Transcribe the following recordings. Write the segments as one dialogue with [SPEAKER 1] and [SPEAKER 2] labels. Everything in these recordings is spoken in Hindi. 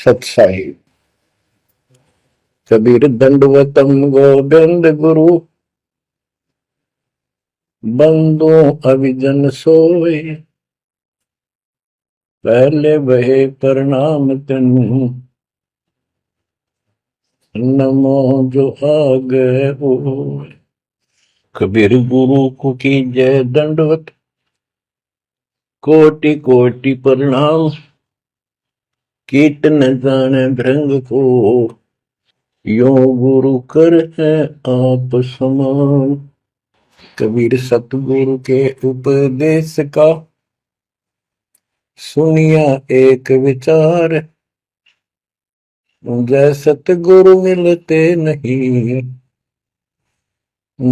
[SPEAKER 1] सत्साई। कबीर दंडवतम गोविंद गुरु, बंदो अभिजन सोए। पहले बहे प्रणाम तेनु, नमो जो आगे होए। कबीर गुरु को की जय दंडवत, कोटि कोटि प्रणाम। कीट न जाने भृंग को, यो गुरु कर है आप समान। कबीर सतगुरु के उपदेश का, सुनिया एक विचार। जय सतगुरु मिलते नहीं,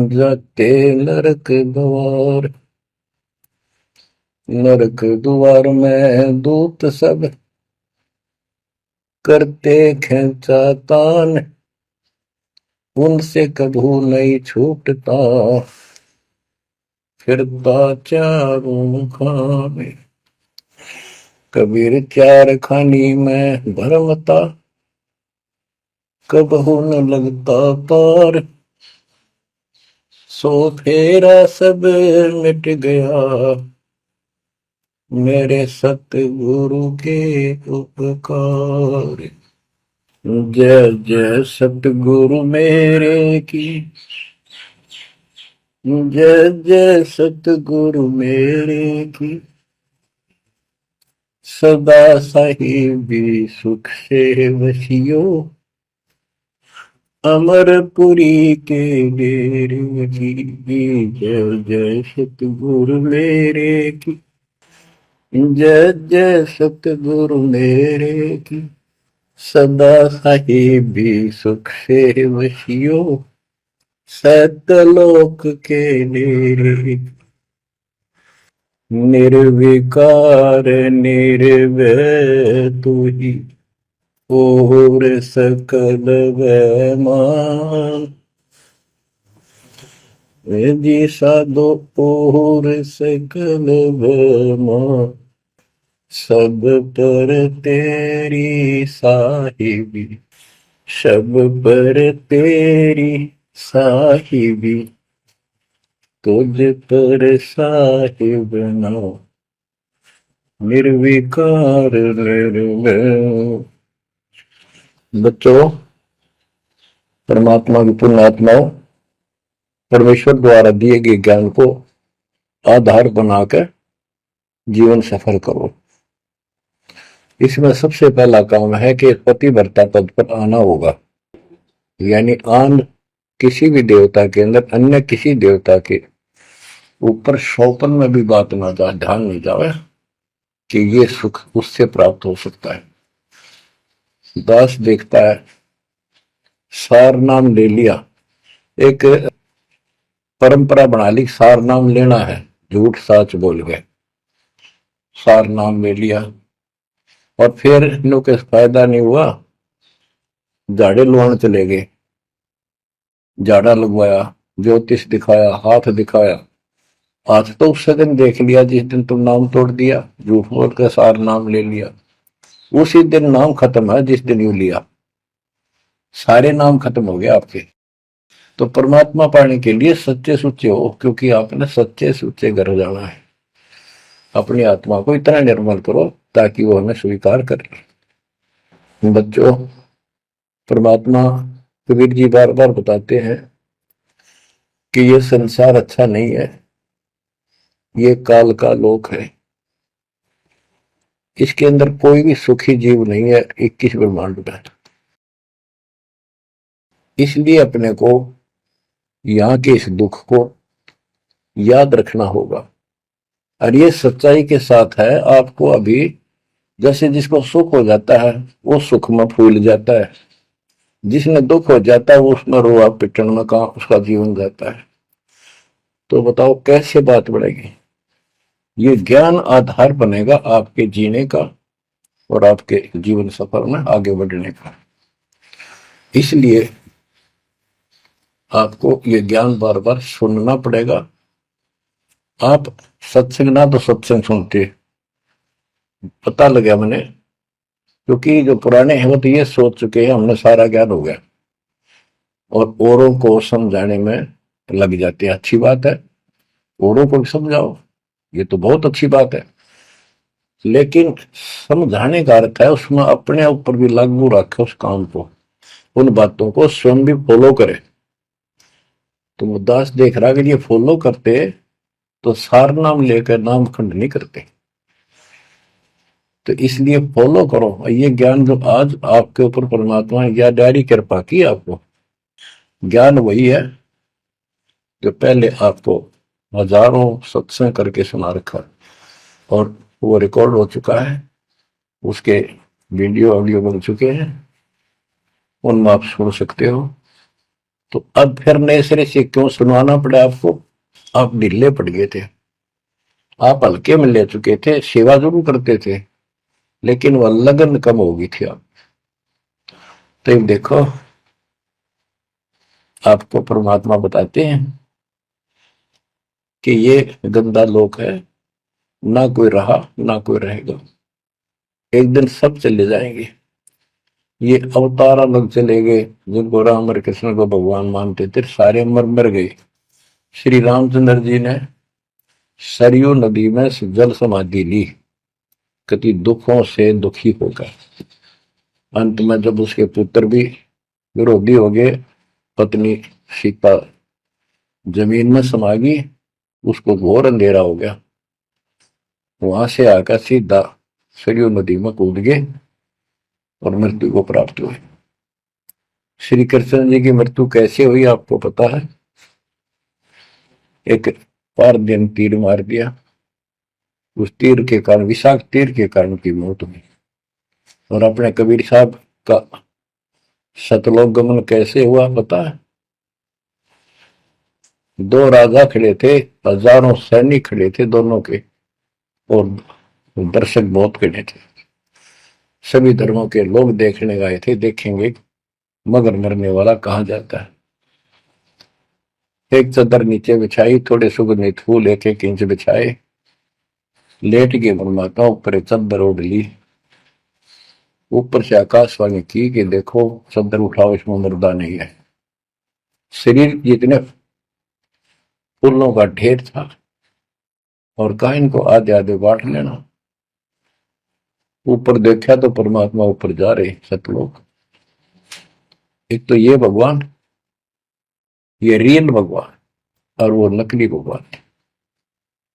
[SPEAKER 1] जाते नरक द्वार। नरक द्वार में दूत सब, करते खेचातान। उनसे कभू नहीं छूटता, फिरता चारों खाने। कबीर चार खानी में भरमता, कबहू न लगता पार। सो फेरा सब मिट गया, मेरे सतगुरु के उपकार। जय जय सतगुरु मेरे की, जय जय सतगुरु मेरे की। सदा साहिबी सुख से वसियो, अमरपुरी के डेरे की। जय जय सतगुरु मेरे की, जय जय सतगुरु मेरे की। सदा साहिबी सुख से वसियो, सतलोक के डेरे। निर्विकार निर्भय तू ही, और सकल वैमान। जी साधो और सकल वैमान। सब पर तेरी साहिबी, सब पर तेरी साहिबी। तुझ पर साहिब नाम, निर्विकार निर्भय। बच्चों, परमात्मा की पुण्य आत्माओं, परमेश्वर द्वारा दिए गए ज्ञान को आधार बनाकर जीवन सफल करो। इसमें सबसे पहला काम है कि पतिव्रता पद पर आना होगा। यानी आन किसी भी देवता के अंदर अन्य किसी देवता के ऊपर शौपन में भी बात ना जाए, ध्यान नहीं जाए कि ये सुख उससे प्राप्त हो सकता है। दास देखता है, सार नाम ले लिया, एक परंपरा बना ली, सार नाम लेना है, झूठ साच बोल गए, सार नाम ले लिया। और फिर इनों के फायदा नहीं हुआ, झाड़े लुहान चले गए, झाड़ा लगवाया, ज्योतिष दिखाया, हाथ दिखाया। आज तो उस दिन देख लिया जिस दिन तुम नाम तोड़ दिया, झूठ बोल कर सार नाम ले लिया, उसी दिन नाम खत्म है जिस दिन यू लिया। सारे नाम खत्म हो गए आपके। तो परमात्मा पाने के लिए सच्चे सुच्चे हो, क्योंकि आपने सच्चे सुच्चे घर जाना है। अपनी आत्मा को इतना निर्मल करो ताकि वो हमें स्वीकार करे। बच्चों, परमात्मा कबीर जी बार बार बताते हैं कि ये संसार अच्छा नहीं है, ये काल का लोक है, इसके अंदर कोई भी सुखी जीव नहीं है 21 ब्रह्मांड में। इसलिए अपने को यहाँ के इस दुख को याद रखना होगा। और ये सच्चाई के साथ है, आपको अभी जैसे जिसको सुख हो जाता है वो सुख में फूल जाता है, जिसने दुख हो जाता है वो उसमें रोआ पिटन में कहा उसका जीवन जाता है। तो बताओ कैसे बात बढ़ेगी। ये ज्ञान आधार बनेगा आपके जीने का और आपके जीवन सफर में आगे बढ़ने का। इसलिए आपको ये ज्ञान बार बार सुनना पड़ेगा। आप सत्संग ना तो सत्संग सुनते, पता लगा मैंने क्योंकि जो पुराने हैं वो तो ये सोच चुके हैं हमने सारा ज्ञान हो गया, और औरों को समझाने में लग जाते हैं। अच्छी बात है, औरों को भी समझाओ, ये तो बहुत अच्छी बात है, लेकिन समझाने का अर्थ है उसमें अपने ऊपर भी लागू रखे उस काम को, उन बातों को स्वयं भी फॉलो करे। तो मुद्दास देख रहा कि ये फॉलो करते तो सार नाम लेकर नाम खंड नहीं करते। तो इसलिए फॉलो करो ये ज्ञान जो आज आपके ऊपर परमात्मा ने या डायरी कृपा की आपको, ज्ञान वही है जो पहले आपको हजारों सत्संग करके सुना रखा, और वो रिकॉर्ड हो चुका है, उसके वीडियो ऑडियो बन चुके हैं, उनमें आप सुन सकते हो। तो अब फिर नए सिरे से क्यों सुनवाना पड़ा आपको? आप ढीले पड़ गए थे, आप हल्के में ले चुके थे, सेवा जरूर करते थे, लेकिन वह लगन कम हो गई थी आप। तो देखो आपको परमात्मा बताते हैं कि ये गंदा लोक है, ना कोई रहा ना कोई रहेगा, एक दिन सब चले जाएंगे। ये अवतार अलग चले गए, जिनको राम और कृष्ण को भगवान मानते थे सारे मर मर गए। श्री रामचंद्र जी ने सरयू नदी में जल समाधि ली, कति दुखों से दुखी होकर। अंत में जब उसके पुत्र भी विरोधी हो गए, पत्नी सीता जमीन में समा गई, उसको घोर अंधेरा हो गया, वहां से आकर सीधा सरयू नदी में कूद गए और मृत्यु को प्राप्त हुए। श्री कृष्ण जी की मृत्यु कैसे हुई आपको पता है? एक पारदिन तीर मार दिया, उस तीर के कारण, विषाक्त तीर के कारण की मौत हुई। और अपने कबीर साहब का सतलोक गमन कैसे हुआ पता है? दो राजा खड़े थे, हजारों सैनिक खड़े थे दोनों के, और दर्शक बहुत खड़े थे, सभी धर्मों के लोग देखने गए थे, देखेंगे मगर मरने वाला कहां जाता है। एक चादर नीचे बिछाई, थोड़े सुगंधित फूल एक एक इंच बिछाए, लेट के परमात्मा ऊपर चादर ओढ़ ली, ऊपर से आकाशवाणी की कि देखो चादर उठाओ, इसमें मुर्दा नहीं है। शरीर जितने फूलों का ढेर था, और कहा इनको आधे आधे बांट लेना। ऊपर देखा तो परमात्मा ऊपर जा रहे सतलोक। एक तो ये भगवान, ये रियल भगवान, और वो नकली भगवान।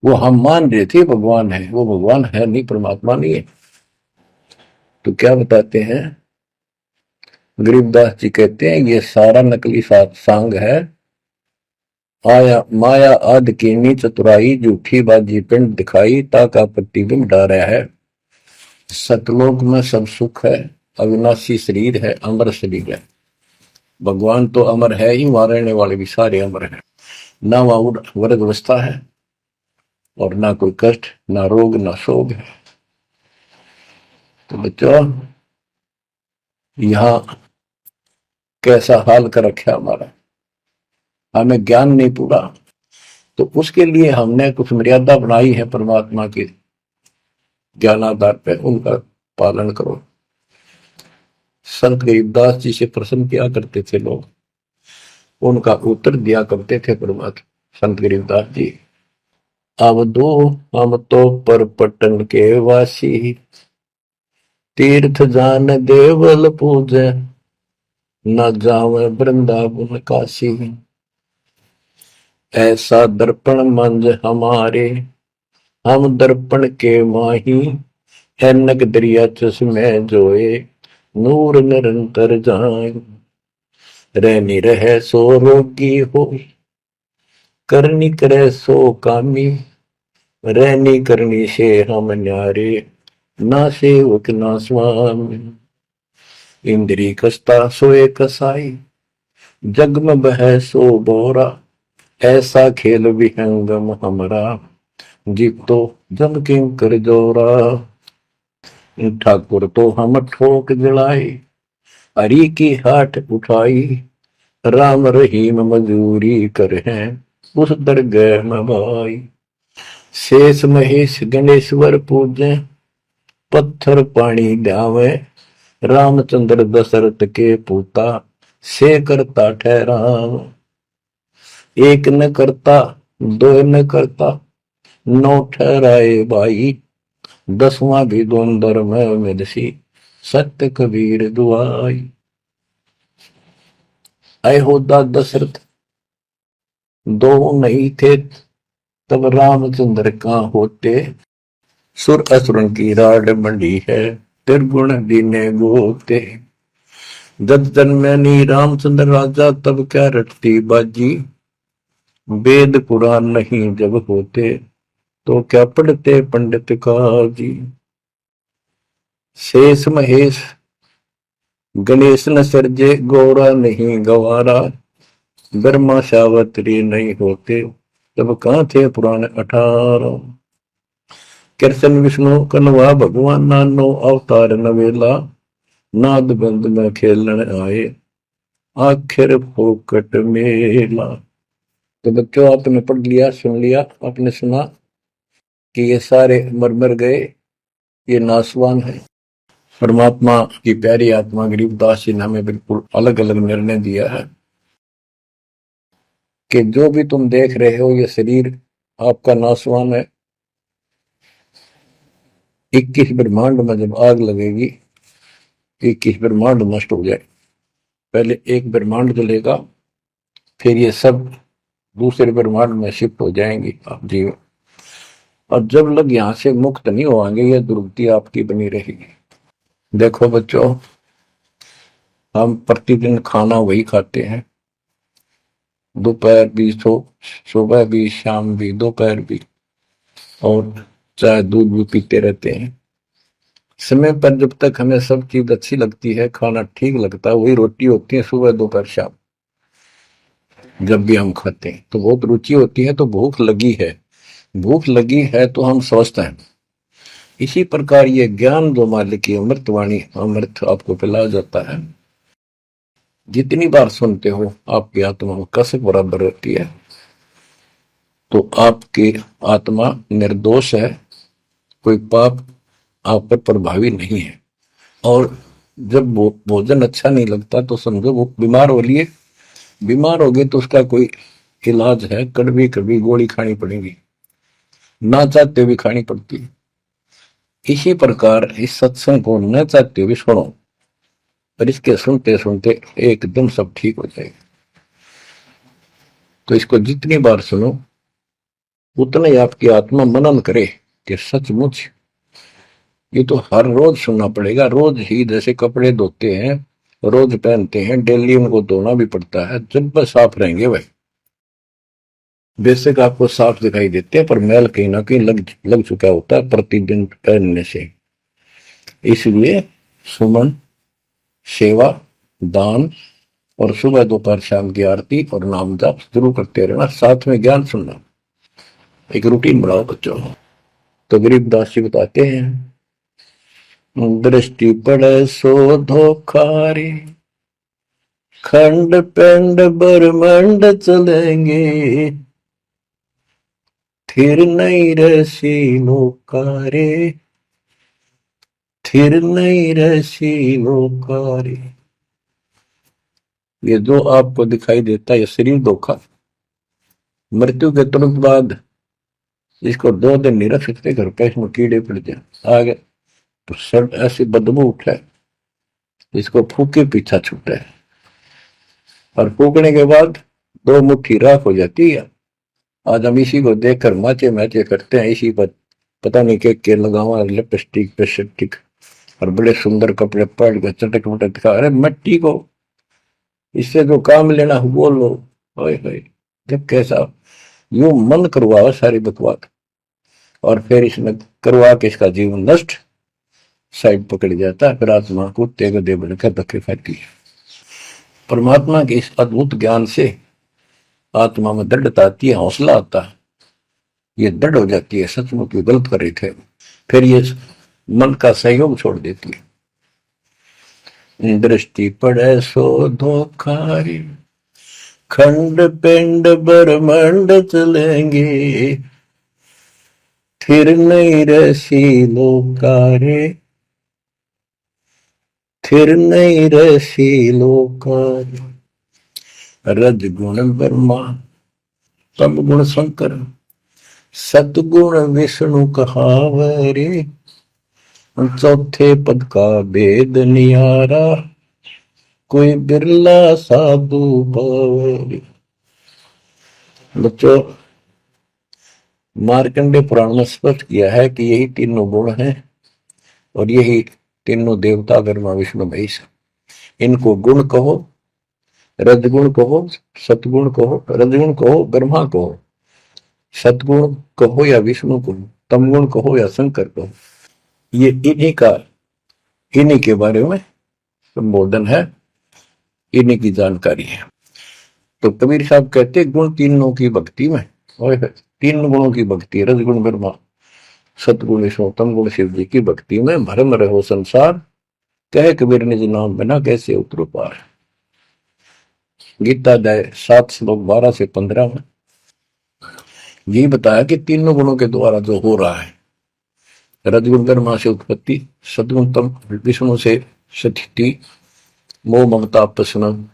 [SPEAKER 1] वो हम मान रहे थे भगवान है, वो भगवान है नहीं, परमात्मा नहीं है। तो क्या बताते हैं गरीबदास जी, कहते हैं ये सारा नकली सांग है, आया माया आद कीनी चतुराई, झूठी बाजी पिंड दिखाई, ताका प्रतिबिंब डारा है। सतलोक में सब सुख है, अविनाशी शरीर है, अमर शरीर है। भगवान तो अमर है ही, वहां रहने वाले भी सारे अमर हैं। ना वहां वर्ग अवस्था है, और ना कोई कष्ट, ना रोग, ना शोक है। तो बच्चों यहां कैसा हाल कर रखा हमारा, हमें ज्ञान नहीं पूरा, तो उसके लिए हमने कुछ मर्यादा बनाई है परमात्मा के ज्ञानाधार पे, उनका पालन करो। संत गरीबदास जी से प्रश्न किया करते थे लोग, उनका उत्तर दिया करते थे परमात्मा संत गरीबदास जी। अब दो हम तो पर पटन के वासी, तीर्थ जान देवल पूजे, न जावे वृंदावन काशी। ऐसा दर्पण मंज हमारे, हम दर्पण के माही, ऐनक दरिया चश्मे जोए, नूर निरंतर जाए। रहनी रहे सो रोगी हो, करनी करे सो कामी, रहनी करनी से हम न्यारे, ना सेवक ना स्वामी। इंद्री कस्ता सोए कसाई, जग में बह सो बोरा, ऐसा खेल विहंगम हमारा, जीव तो जम किंकर जोरा। ठाकुर तो हम ठोक जड़ाई, हरि की हाट उठाई, राम रहीम मजूरी कर हैं, उस दरगह में भाई। शेष महेश गणेश्वर पूजे, पत्थर पानी ल्यावे, रामचंद्र दशरथ के पूता से करता ठहराव। एक न करता दो न करता नौ ठहराए भाई। दसवां भी द्वंद्व में मेदसी सत्य कबीर दुआई। अयोध्या दशरथ दो नहीं थे तब रामचंद्र कहाँ होते। सुर असुरन की राड मंडी है त्रिगुण दीने गोते। जब जन्मनी रामचंद्र राजा तब क्या रटती बाजी। वेद पुराण नहीं जब होते तो क्या पढ़ते पंडित काजी। शेष महेश गणेश न सर्जे गौरा नहीं गवारा। ब्रह्मा सावत्री नहीं होते तब कहाँ थे पुराण 18। कृष्ण विष्णु कन्वा भगवान नानो अवतार नवेला। नाद बंद में खेलन आए आखिर फोकट मेला। तो बच्चों आपने पढ़ लिया सुन लिया आपने सुना कि ये सारे मर मर गए ये नासवान है। परमात्मा की प्यारी आत्मा गरीबदास जी ने हमें बिल्कुल अलग अलग निर्णय दिया है कि जो भी तुम देख रहे हो ये शरीर आपका नासवान है। 21 ब्रह्मांड में जब आग लगेगी 21 ब्रह्मांड नष्ट हो जाए। पहले एक ब्रह्मांड जलेगा फिर ये सब दूसरे ब्रह्मांड में शिफ्ट हो जाएंगे आप जीव। और जब लग यहां से मुक्त नहीं होंगे ये दुर्गति आपकी बनी रहेगी। देखो बच्चों हम प्रतिदिन खाना वही खाते हैं। दोपहर भी सुबह भी शाम भी दोपहर भी और चाय दूध भी पीते रहते हैं। समय पर जब तक हमें सब चीज अच्छी लगती है खाना ठीक लगता है वही रोटी होती है सुबह दोपहर शाम। जब भी हम खाते हैं तो बहुत रुचि होती है तो भूख लगी है। भूख लगी है तो हम स्वस्थ हैं। इसी प्रकार ये ज्ञान जो मालिक की अमृतवाणी अमृत आपको पिलाया जाता है। जितनी बार सुनते हो आपकी आत्मा में कसक बराबर रहती है। तो आपकी आत्मा निर्दोष है कोई पाप आप पर प्रभावी नहीं है। और जब भोजन अच्छा नहीं लगता तो समझो वो बीमार हो लिए। बीमार हो गए तो उसका कोई इलाज है कड़वी कड़वी गोली खानी पड़ेगी ना चाहते हुए खानी पड़ती है। इसी प्रकार इस सत्संग को न चाहते हुए सुनो और इसके सुनते सुनते एकदम सब ठीक हो जाएगा। तो इसको जितनी बार सुनो उतना ही आपकी आत्मा मनन करे कि सचमुच ये तो हर रोज सुनना पड़ेगा। रोज ही जैसे कपड़े धोते हैं रोज पहनते हैं डेली उनको धोना भी पड़ता है जब बस साफ रहेंगे वह बेशक आपको साफ दिखाई देते हैं पर मैल कहीं ना कहीं लग चुका होता है प्रतिदिन पहनने से। इसलिए सुमन सेवा दान और सुबह दोपहर शाम की आरती और नाम जाप जरूर करते रहना साथ में ज्ञान सुनना। एक रूटीन बनाओ बच्चों। तो गरीबदास जी बताते हैं दृष्टि पड़े सो धोखारी खंड पिंड ब्रह्मांड चलेंगे थिर नहीं रसी लोकारे थिर नहीं रसी लोकारे। ये जो आपको दिखाई देता है ये शरीर धोखा। मृत्यु के तुरंत बाद इसको 2 दिन नहीं रख सकते घर पे इसमें कीड़े पड़ जाए आगे तो सब ऐसी बदबू उठे इसको फूके पीछा छूटे और फूकने के बाद 2 मुट्ठी राख हो जाती है। आज हम इसी को देखकर माचे मैचे करते हैं इसी पर पता नहीं के लगावा लिपस्टिक पेस्टिक और बड़े सुंदर कपड़े पहन कर चटक मटक दिखा। अरे मिट्टी को इससे जो काम लेना वो लो। जब कैसा यूं मन करवाओ सारी बकवास और फिर इसमें करवा के इसका जीवन नष्ट साइड पकड़ जाता है। फिर आत्मा कुत्ते गधे बनकर धक्के खाती है। परमात्मा के इस अद्भुत ज्ञान से आत्मा में दृढ़ता आती है हौसला आता है। ये दृढ़ हो जाती है सचमुच ये गलत कर रहे थे फिर ये मन का सहयोग छोड़ देती है। दृष्टि पड़े सो धोखारी खंड पिंड ब्रह्मांड चलेंगे थिर नहीं रसी लोकारे फिर नहीं रसी लोकार। रजगुण ब्रह्मा तम गुण शंकर, सतगुण विष्णु कहावरे। चौथे पद का भेद नियारा, कोई बिरला साधु पावरे। बच्चों, मार्कंडे पुराण में स्पष्ट किया है कि यही तीनों गुण हैं और यही तीनों देवता ब्रह्मा विष्णु महेश। इनको गुण कहो, रजगुण कहो, सतगुण कहो, रजगुण कहो ब्रह्मा कहो, सतगुण कहो या विष्णु कहो, तमगुण कहो या शंकर कहो, ये इन्हीं के बारे में संबोधन है, इन्हीं की जानकारी है। तो कबीर साहब कहते गुण तीनों की भक्ति में, और तीन गुणों की भक्ति, रजगुण ब्रह्मा, सतगुण विष्णु, तमगुण शिव जी की भक्ति में भरम रहो संसार, कहे कबीर निज नाम बिना कैसे उतरो पार। गीता अध्याय 7 श्लोक 12 से 15 में ये बताया कि तीनों गुणों के द्वारा जो हो रहा है, रजगुण ब्रह्मा से उत्पत्ति, सतगुण तम विष्णु से स्थिति, मोह ममता प्रश्न,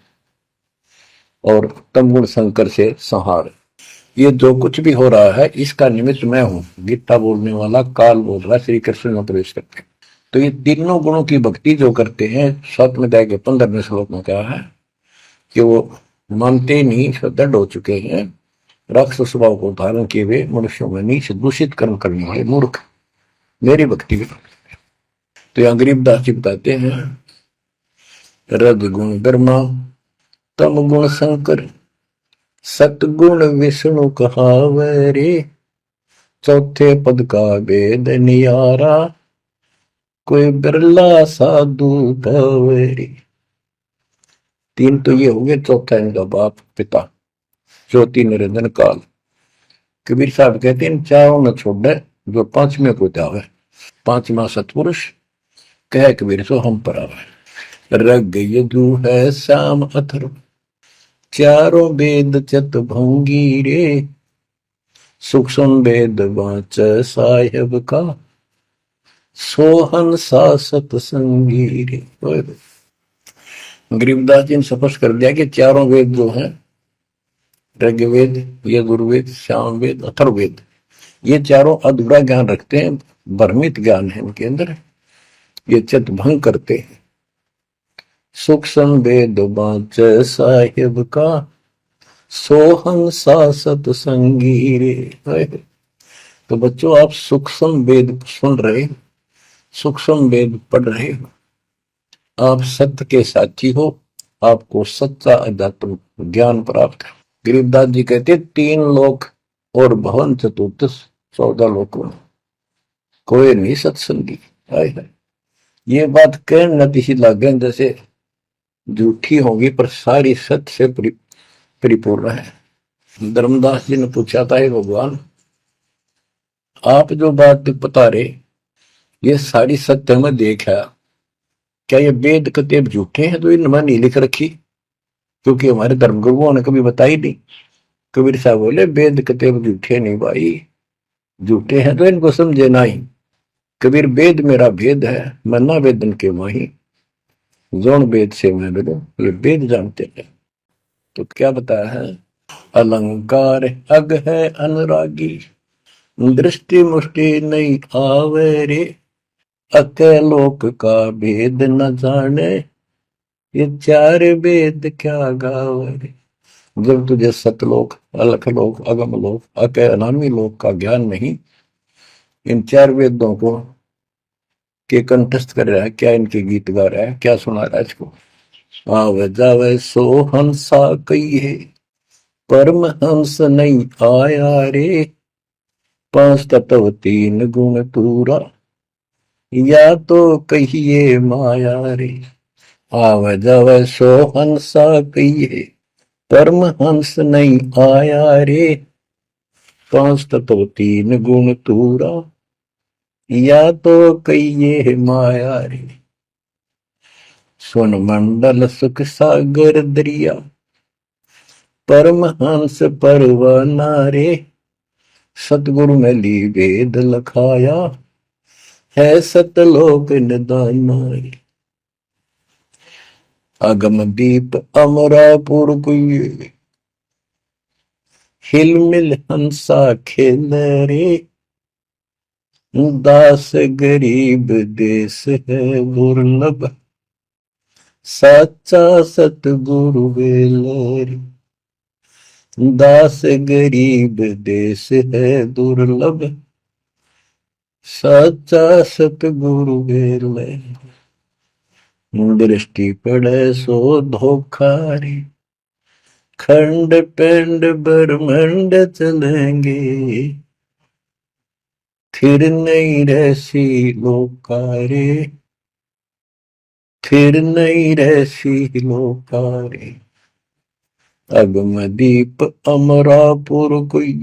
[SPEAKER 1] और तमगुण शंकर से संहार, ये जो कुछ भी हो रहा है इसका निमित्त मैं हूं। गीता बोलने वाला काल बोल रहा है, श्री कृष्ण में प्रवेश करके। तो ये तीनों गुणों की भक्ति जो करते हैं, 7वें अध्याय के 15वें श्लोक में क्या है कि वो मानते नहीं, दृढ़ हो चुके हैं, राक्षस स्वभाव को धारण किए हुए मनुष्यों में नीच दूषित कर्म करने वाले मूर्ख मेरी भक्ति भी। तो यहाँ गरीबदास जी बताते हैं, रजगुण ब्रह्मा तम गुण शंकर, सतगुण विष्णु कहावरे। चौथे पद का भेद नियारा, कोई बिरला साधु पावरे। तीन तो ये हो गए, चौथा इनका बाप पिता ज्योति निरंजन काल। कबीर साहब कहते हैं चारों न छोड़े जो पांचवें को जावे, पांचवा सतपुरुष कह कबीर सो हम पर आवे। रग यदु है श्याम अथर्व, चारों वेद चत भंगी रे। सूक्ष्म वेद वाच साहेब का, सोहन सा सतसंगी रे। गरीबदास जी ने स्पष्ट कर दिया कि चारों वेद जो हैं, ऋग्वेद, यजुर्वेद, सामवेद, अथर्ववेद, ये चारों अधूरा ज्ञान रखते हैं, भ्रमित ज्ञान है इनके अंदर, ये चित भंग करते हैं। सूक्ष्म वेद बाच साहिब का, सोहम सा सतसंगी रे। तो बच्चों, आप सूक्ष्म वेद सुन रहे, सूक्ष्म वेद पढ़ रहे हो, आप सत्य के साथी हो, आपको सच्चा अध्यात्म ज्ञान प्राप्त है। गरीबदास जी कहते 3 लोक और भवन चतुर्थ 14 लोकों में कोई नहीं सत्संगी। ये बात कहने नतीजी लगे जैसे झूठी होगी, पर सारी सत्य से परिपूर्ण है। धर्मदास जी ने पूछा था, भगवान आप जो बात बता रहे ये सारी सत्य में देखा, क्या ये वेद कतेब झूठे हैं तो इनमें नहीं लिख रखी? क्योंकि हमारे धर्म गुरुओं ने कभी बताई नहीं। कबीर साहब बोले वेद कतेब झूठे नहीं भाई, झूठे हैं तो इनको समझे नहीं। कबीर वेद मेरा भेद है, मैं ना वेदन के माही, जोन वेद से मैं मिलूं, ये वेद जानते हैं। तो क्या बताया है, अलंकार अग है अनुरागी, दृष्टि मुष्टि नहीं आवे रे। अके लोक का भेद न जाने, ये 4 वेद क्या गावे। जब तुझे सतलोक, अलख लोक, अगम लोक, अके अनामी लोक का ज्ञान नहीं, इन 4 वेदों को के कंठस्थ कर रहा है, क्या इनके गीत गा रहा है, क्या सुना रहा है इसको। आवे जावे सो हंसा कहिए, परम हंस नहीं आया रे। 5 तत्व 3 गुण पूरा, या तो कहिए माया रे। आवे जावे सो हंसा कहिए, परम हंस नहीं आया रे। 5 तत्व 3 गुण पूरा, या तो कहिए माया रे। सुन मंडल सुख सागर दरिया, परम हंस परवाना रे। सतगुरु में ली वेद लखाया, है सतलोक निदाना रे। अगम दीप अमरापुर कोई, हिल मिल हंसा खेल रे, दास गरीब देश है दुर्लभ, साचा सतगुरु बेलरी, दास गरीब देश है दुर्लभ, साचा सतगुरु बेलरी, दृष्टि पड़े सो धोखारी, खंड पिंड ब्रह्मंड चलेंगे, फिर नहीं रहसी लोकारे, फिर नहीं रहसी लोकारे, अगम दीप अमरापुर कोई,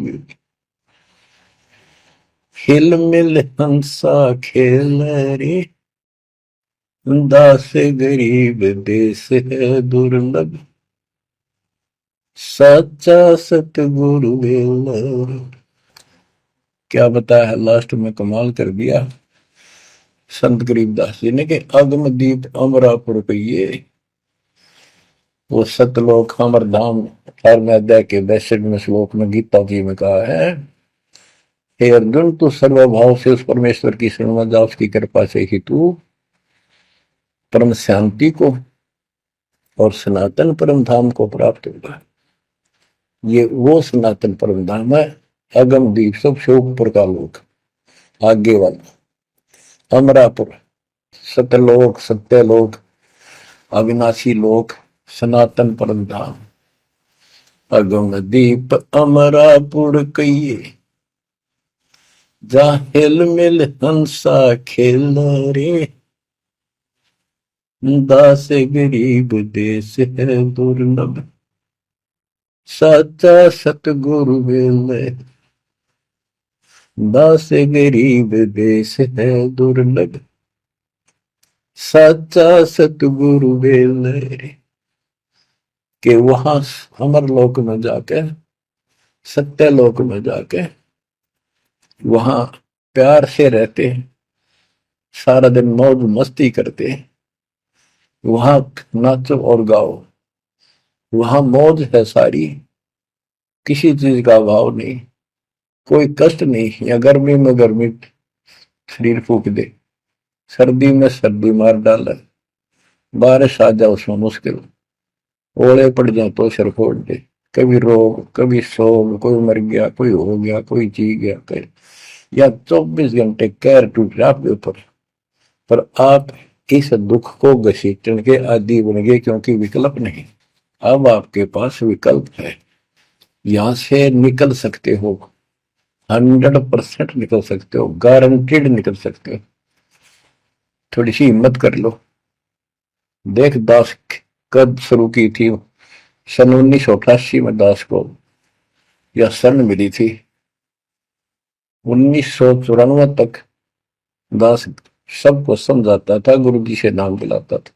[SPEAKER 1] हिल मिल हंसा खेल रे, दास गरीब देश है दुर्लभ, सच्चा सतगुरु बेलर। क्या बताया है लास्ट में, कमाल कर दिया संत गरीबदास जी ने कि अगम दीप अमरापुर पहिए, वो सतलोक अमर धाम 18वें अध्याय के 62वें श्लोक में गीता जी में कहा है, हे अर्जुन तू सर्वभाव से उस परमेश्वर की शरण में जा, उसकी कृपा से ही तू परम शांति को और सनातन परम धाम को प्राप्त होगा। ये वो सनातन परम धाम है, अगम दीप सबसे ऊपर का लोक, आगे वाला अमरापुर, सत्यलोक सत्यलोक अविनाशी लोक, सनातन परम धाम, अगम दीप अमरापुर कहिए, जा हिल मिल हंसा खेल रे, दास गरीब देश है दुर्लभ, साचा सतगुरु बेले, दास गरीब देश है दुर्लभ, साचा सतगुरु बेले, कि वहां अमर लोक में जाके, सत्य लोक में जाके वहां प्यार से रहते हैं, सारा दिन मौज मस्ती करते हैं, वहां नाचो और गाओ, वहां मौज है सारी, किसी चीज का अभाव नहीं, कोई कष्ट नहीं, या गर्मी में गर्मी शरीर फूक दे, सर्दी में सर्दी मार डाले, बारिश आ जाए उसमें मुश्किल, ओले पड़ जाए तो सिर फोड़ दे, कभी रोग कभी शोक, कोई मर गया कोई हो गया कोई जी गया, कोई या 24 घंटे कैर टूट रहा आपके ऊपर, पर आप इस दुख को घसीटने के आदि बन गए, क्योंकि विकल्प नहीं। अब आपके पास विकल्प है, यहां से निकल सकते हो, 100% निकल सकते हो, गारंटीड निकल सकते हो, थोड़ी सी हिम्मत कर लो। देख दास कब शुरू की थी, सन 1988 में दास को यह सन मिली थी, 1994 तक दास सबको समझाता था, गुरु जी से नाम दिलाता था,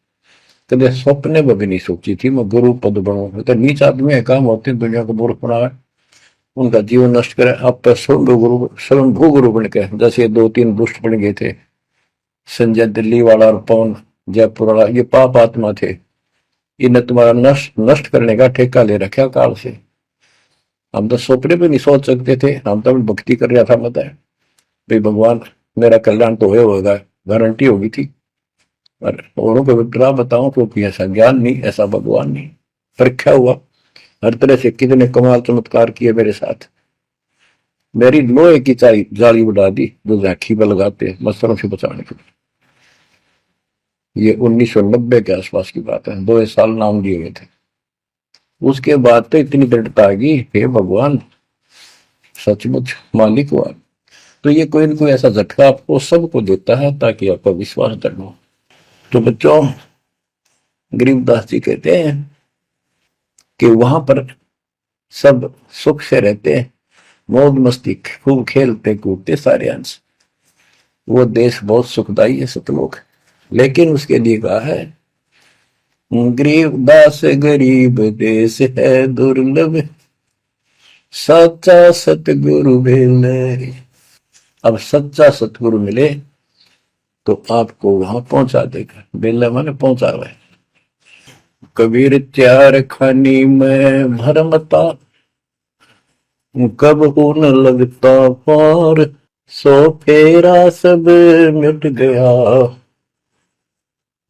[SPEAKER 1] कभी सपने में भी नहीं सोची थी मैं गुरु पद बनूं, तो नीच आदमी है, काम होते दुनिया को मूर्ख बनाए, उनका जीवन नष्ट करे, आप स्वयंभू गुरु बन के, जैसे 2-3 दुष्ट बन गए थे, संजय दिल्ली वाला और पवन जयपुर वाला, ये पाप आत्मा थे, इन्हें तुम्हारा नष्ट करने का ठेका ले रखा काल से। हम तो सपने भी नहीं सोच सकते थे, हम तो भक्ति कर रहा था, बताए भाई भगवान मेरा कल्याण तो होगा, गारंटी होगी थी, पर औरों को डरा बताऊं तो ऐसा ज्ञान नहीं, ऐसा भगवान नहीं, परीक्षा हुआ हर तरह से, कितने कमाल चमत्कार किए मेरे साथ, मेरी लोहे की जाली उड़ा दी जो झांकी पर लगाते मच्छरों से बचाने के लिए। ये 1990 के आसपास की बात है, 2 साल नाम दिए गए थे। उसके बाद तो इतनी दृढ़ता आ गई, हे भगवान सचमुच मालिक हुआ। तो ये कोई ना कोई ऐसा झटका आपको सबको देता है ताकि आपका विश्वास दृढ़ हो। तो बच्चों, गरीबदास जी कहते हैं कि वहां पर सब सुख से रहते हैं, मौज मस्ती खूब खेलते कूदते सारे अंश, वो देश बहुत सुखदाई है सतलोक, लेकिन उसके लिए कहा है गरीबदास गरीब देश है दुर्लभ, सच्चा सतगुरु मिले। अब सच्चा सतगुरु मिले तो आपको वहां पहुंचा देगा, बेला माने पहुंचा हुआ है, कबीर त्यार खानी में भरमता, कब न लगता पार, सो फेरा सब मिट गया,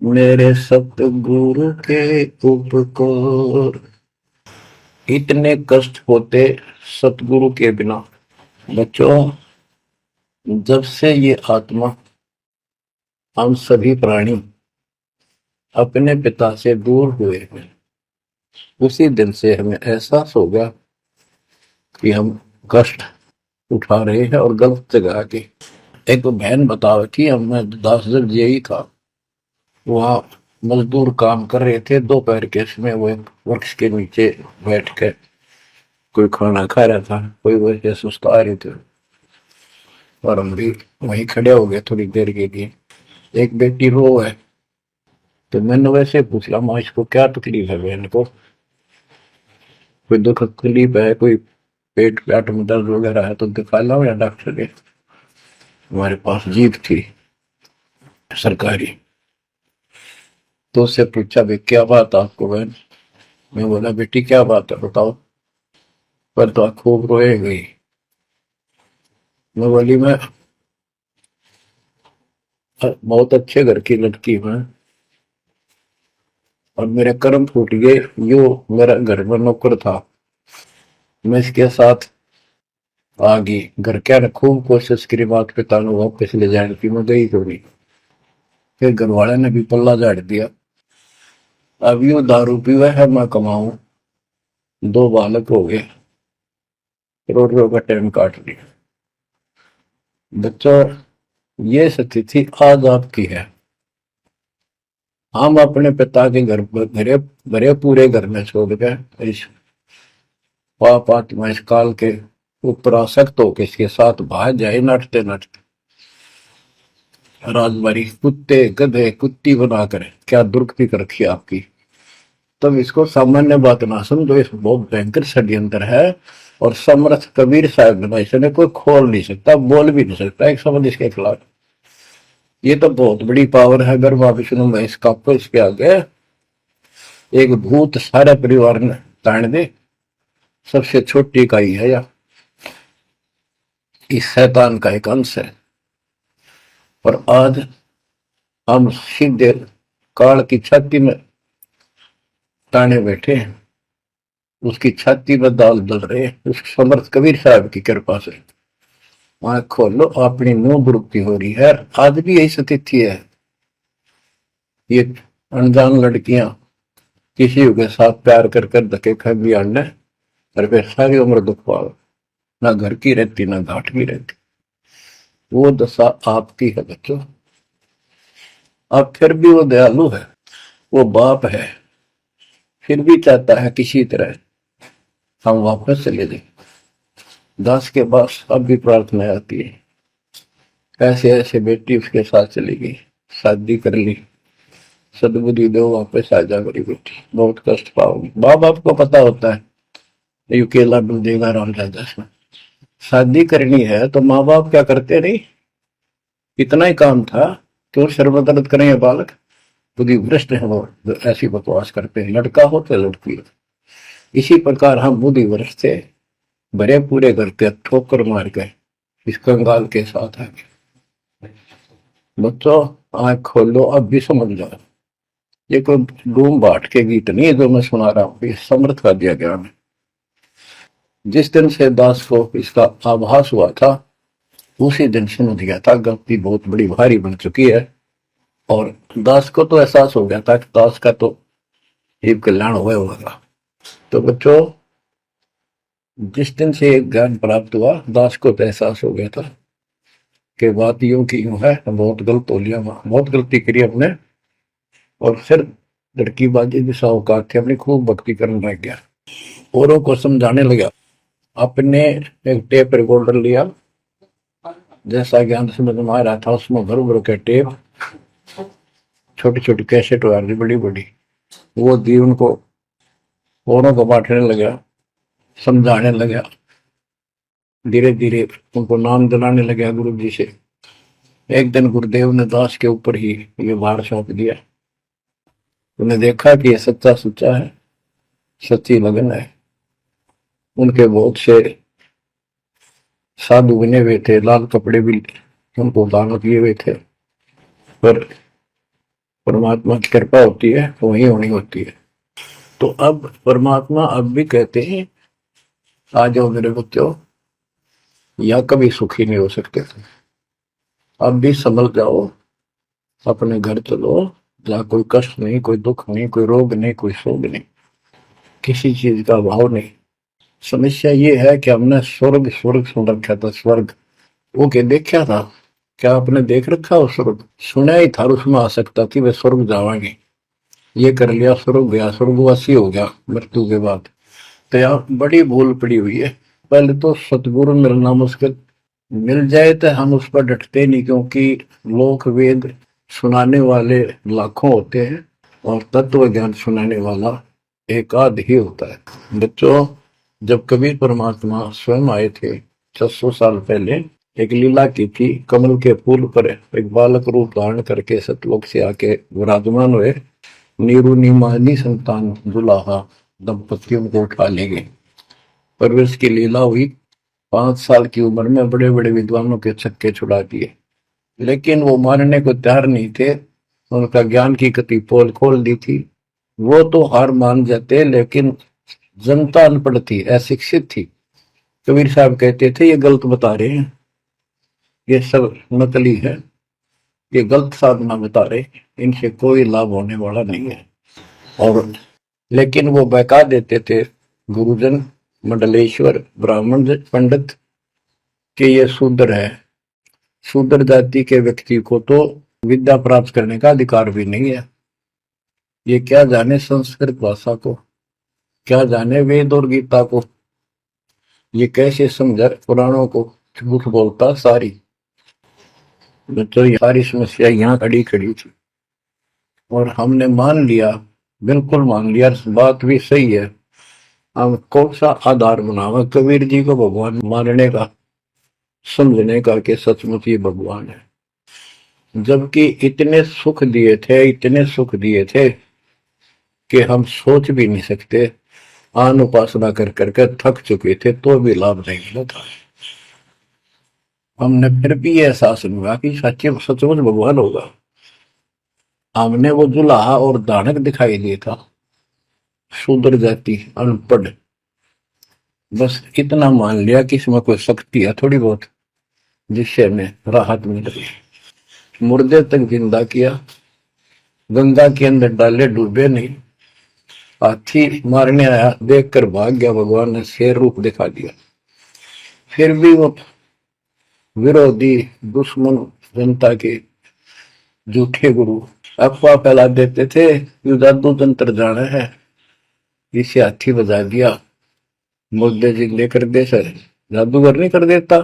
[SPEAKER 1] मेरे सतगुरु के उपकार। इतने कष्ट होते सतगुरु के बिना। बच्चों, जब से ये आत्मा, हम सभी प्राणी अपने पिता से दूर हुए हैं, उसी दिन से हमें एहसास हो गया कि हम कष्ट उठा रहे हैं और गलत जगह आके। एक बहन बता रही थी, हमें 10 दिन यही था, वहाँ मजदूर काम कर रहे थे, दोपहर के समय वो एक वृक्ष के नीचे बैठ के कोई खाना खा रहा था, कोई वैसे सुस्ता रहे थे और हम भी वहीं खड़े हो गए थोड़ी देर के लिए। एक बेटी रो है, तो मैंने वैसे पूछा, माँ इसको क्या तकलीफ है, बहन को कोई दुख तकलीफ है, कोई पेट पेट में दर्द वगैरह है तो दिखा लो या डॉक्टर के। हमारे पास जीप थी सरकारी, तो उससे पूछा, भाई क्या बात आपको बहन। मैं बोला, बेटी क्या बात है बताओ। पर तो खूब रोए गई। मैं बोली, मैं बहुत अच्छे घर की लड़की हूँ और मेरे कर्म फूट गए। यो मेरा घर में नौकर था, मैं इसके साथ आ गई। घर क्या ने खूब कोशिश करी माता पिता ने वापस ले जाने की, मैं गई क्यों नहीं। फिर घर वाले ने भी पल्ला झाड़ दिया। अब यू दारू पीवा है, मैं कमाऊं, 2 बालक हो गए, करोड़ों का टाइम काट लिया। बच्चों, ये स्थिति आज आपकी है। हम अपने पिता के घर भरे भरे पूरे घर में छोड़ के इस पाप आत्मा इस काल के ऊपर आसक्त होकर इसके साथ भाग जाए नटते नटते। राजबारी कुत्ते गधे कुत्ती बनाकर क्या दुर्गति कर रखी आपकी। तब इसको सामान्य बात ना समझो, इस बहुत भयंकर षड्यंत्र है। और समर्थ कबीर साहब ने इसने कोई खोल नहीं सकता, बोल भी नहीं सकता एक शब्द इसके खिलाफ। ये तो बहुत बड़ी पावर है। अगर वहां विष्णु महेश का इसके आगे एक भूत सारे परिवार ने ताण दे, सबसे छोटी इकाई है या इस शैतान का एक अंश है। और आज हम सीधे काल की छाती में ताने बैठे हैं, उसकी छाती में दाल दल रहे हैं उस समर्थ कबीर साहब की कृपा से। आंख खोलो, अपनी नो दुरुक्ति हो रही है। आज भी यही स्थिति है। ये अनजान लड़कियां किसी के साथ प्यार कर कर धके खा भी आने, और वे सारी उम्र दुख पाओ, ना घर की रहती ना घाट की रहती। वो दशा आपकी है बच्चों। अब फिर भी वो दयालु है, वो बाप है, फिर भी चाहता है किसी तरह हम वापस चले जाए। दास के पास अब भी प्रार्थना आती है, ऐसे ऐसे बेटी उसके साथ चली गई, शादी कर ली, सदबुद्धि दो वापस आ जा मेरी बेटी, बहुत कष्ट पाओगी। माँ बाप को पता होता है ये केला डूब देगा राम राजा में। शादी करनी है तो माँ बाप क्या करते नहीं, इतना ही काम था। क्यों शर्मदर्द करें ये बालक, बुद्धि भ्रष्ट है वो, ऐसी बकवास करते हैं, लड़का हो तो लड़की हो। इसी प्रकार हम बुद्धि भ्रष्ट थे, भरे पूरे घर के ठोकर मार गए इस कंगाल के साथ आगे। बच्चों, आंख खोलो, अब भी समझ जाओ। ये कोई डूम बाट के गीत नहीं है जो मैं सुना रहा हूँ, ये समर्थ का दिया गया है। जिस दिन से दास को इसका आभास हुआ था, उसी दिन समझ गया था गलती बहुत बड़ी भारी बन चुकी है। और दास को तो एहसास हो गया था कि दास का तो जीव कल्याण हुआ होगा। तो बच्चों, जिस दिन से ज्ञान प्राप्त हुआ, दास को तो एहसास हो गया था कि बात यूं की यूं है, बहुत गलत हो लिया, बहुत गलती करी हमने। और फिर लड़की बाजी दिशा औकात थी अपनी, खूब भक्ति करने लग गया, औरों को समझाने लगा। अपने एक टेप रिकॉर्डर लिया, जैसा ज्ञान समझ में आ रहा था उसमें भर भर के टेप, छोटी छोटी कैसेट आ रही बड़ी बड़ी, वो दी उनको, औरों को बांटने लगा, समझाने लगा। धीरे धीरे उनको नाम दिलाने लगा गुरु जी से। एक दिन गुरुदेव ने दास के ऊपर ही ये भार सौंप दिया उन्हें देखा कि ये सच्चा सुच्चा है, सच्ची लगन है। उनके बहुत से साधु बने हुए थे, लाल कपड़े भी उनको दान किए हुए थे, पर परमात्मा की कृपा होती है तो वही होनी होती है। तो अब परमात्मा अब भी कहते हैं, आ जाओ मेरे बच्चों, या कभी सुखी नहीं हो सकते थे, अब भी संभल जाओ, अपने घर चलो, जहाँ कोई कष्ट नहीं, कोई दुख नहीं, कोई रोग नहीं, कोई शोक नहीं, किसी चीज का अभाव नहीं। समस्या ये है कि हमने स्वर्ग स्वर्ग सुन रखा था, स्वर्ग वो के देखा था, क्या आपने देख रखा हो स्वर्ग? सुना ही था, उसमें आ सकता थी वे स्वर्ग जावांगे, ये कर लिया स्वर्ग गया, स्वर्गवासी हो गया मृत्यु के बाद। तो यार बड़ी भूल पड़ी हुई है। पहले तो सतगुरु मिलना मुश्किल, मिल जाए तो हम उस पर डटते नहीं, क्योंकि लोक वेद सुनाने वाले लाखों होते हैं और तत्व ज्ञान सुनाने वाला एक आध ही होता है। बच्चों, जब कबीर परमात्मा स्वयं आए थे 600 साल पहले, एक लीला की थी, कमल के फूल पर एक बालक रूप धारण करके सतलोक से आके विराजमान हुए, नीरू नीमानी संतान दुलाहा दंपतियों को उठा ले गए। परवरिश की लीला हुई, 5 साल की उम्र में बड़े बड़े विद्वानों के छक्के छुड़ा दिए, लेकिन वो मानने को तैयार नहीं थे। उनका ज्ञान की कति पोल खोल दी थी, वो तो हार मान जाते, लेकिन जनता अनपढ़ थी, अशिक्षित थी। कबीर साहब कहते थे ये गलत बता रहे हैं, ये सब नकली है, ये गलत साधना बता रहे, इनसे कोई लाभ होने वाला नहीं है। और लेकिन वो बहका देते थे गुरुजन, मंडलेश्वर, ब्राह्मण पंडित, कि ये शूद्र है, शूद्र जाति के व्यक्ति को तो विद्या प्राप्त करने का अधिकार भी नहीं है, ये क्या जाने संस्कृत भाषा को, क्या जाने वेद और गीता को, ये कैसे समझा पुराणों को, झूठ बोलता सारी। तो ये सारी समस्या यहाँ खड़ी खड़ी थी और हमने मान लिया, बिल्कुल मान लिया, बात भी सही है। हम कौन सा आधार बनावा कबीर जी को भगवान मानने का, समझने का कि सचमुच ये भगवान है, जबकि इतने सुख दिए थे, इतने सुख दिए थे कि हम सोच भी नहीं सकते। आन उपासना कर करके थक चुके थे तो भी लाभ नहीं मिला था। हमने फिर भी ये एहसास हुआ कि सच्चे सचमुच भगवान होगा। हमने वो जुलाहा और दानक दिखाई दिया था, शूद्र जाति, अनपढ़, बस इतना मान लिया कि इसमें कोई शक्ति है थोड़ी बहुत, जिससे हमें राहत मिल रही। मुर्दे तक जिंदा किया, गंगा के अंदर डाले, डूबे नहीं। हाथी मारने आया, देखकर भाग गया, भगवान ने शेर रूप दिखा दिया। फिर भी वो विरोधी, दुश्मन, जनता के झूठे गुरु अफवाह फैला देते थे, यू जादू तंत्र जाना है, इसे हाथी बजा दिया, मुर्दे जिंदे कर दे। सर जादूगर नहीं कर देता,